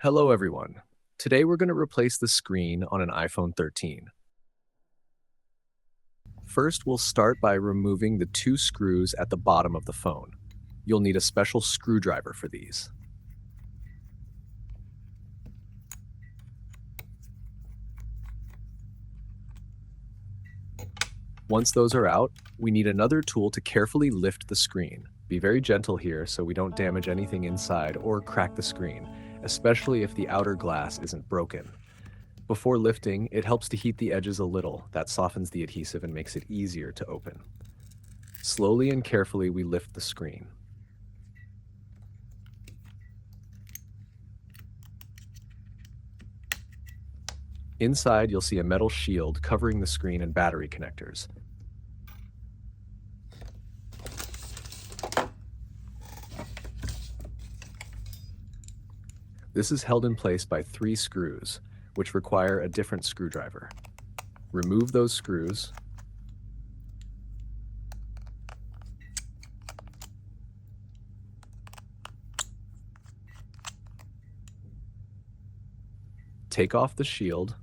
Hello everyone. Today we're going to replace the screen on an iPhone 13. First, we'll start by removing the two screws at the bottom of the phone. You'll need a special screwdriver for these. Once those are out, we need another tool to carefully lift the screen. Be very gentle here so we don't damage anything inside or crack the screen, especially if the outer glass isn't broken. Before lifting, it helps to heat the edges a little. That softens the adhesive and makes it easier to open. Slowly and carefully, we lift the screen. Inside, you'll see a metal shield covering the screen and battery connectors. This is held in place by 3 screws, which require a different screwdriver. Remove those screws. Take off the shield,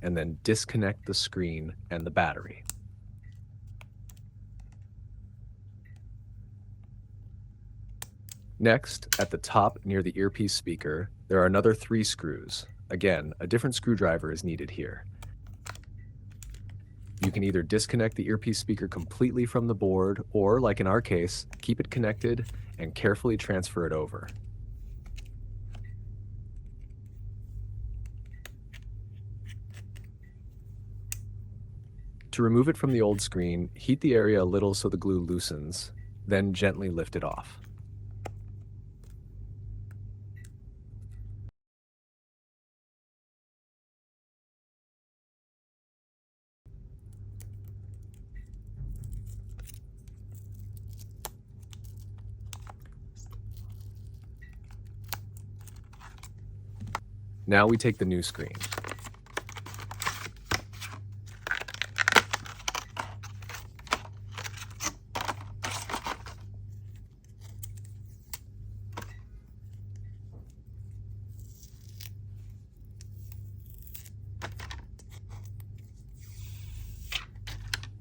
and then disconnect the screen and the battery. Next, at the top near the earpiece speaker, there are another 3 screws. Again, a different screwdriver is needed here. You can either disconnect the earpiece speaker completely from the board, or, like in our case, keep it connected and carefully transfer it over. To remove it from the old screen, heat the area a little so the glue loosens, then gently lift it off. Now we take the new screen.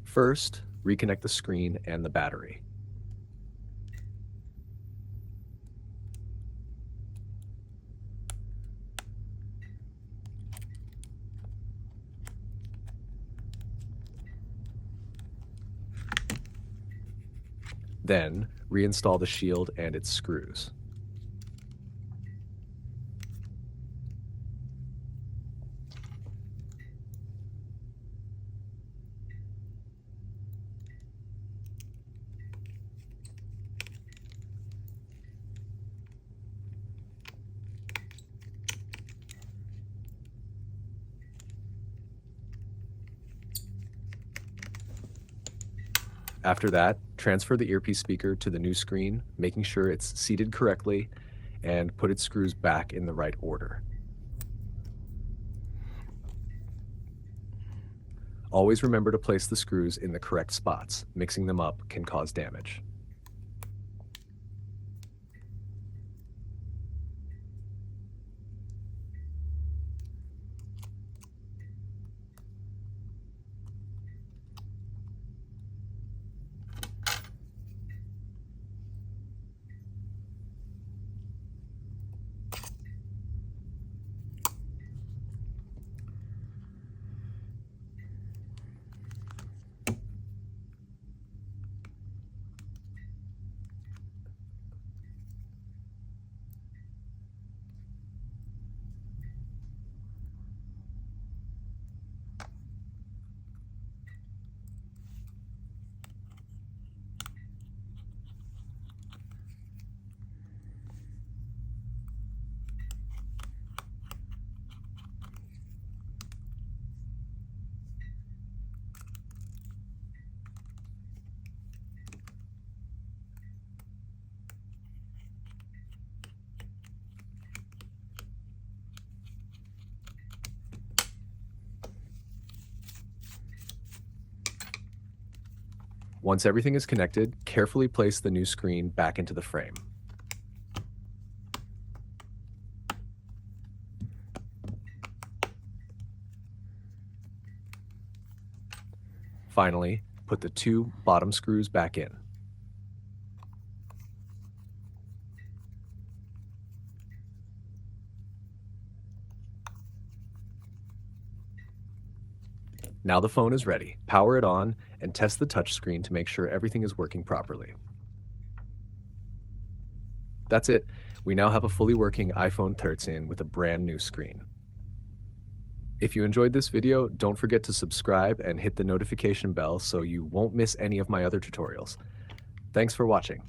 First, reconnect the screen and the battery. Then, reinstall the shield and its screws. After that, transfer the earpiece speaker to the new screen, making sure it's seated correctly, and put its screws back in the right order. Always remember to place the screws in the correct spots. Mixing them up can cause damage. Once everything is connected, carefully place the new screen back into the frame. Finally, put the 2 bottom screws back in. Now the phone is ready. Power it on and test the touchscreen to make sure everything is working properly. That's it. We now have a fully working iPhone 13 with a brand new screen. If you enjoyed this video, don't forget to subscribe and hit the notification bell so you won't miss any of my other tutorials. Thanks for watching.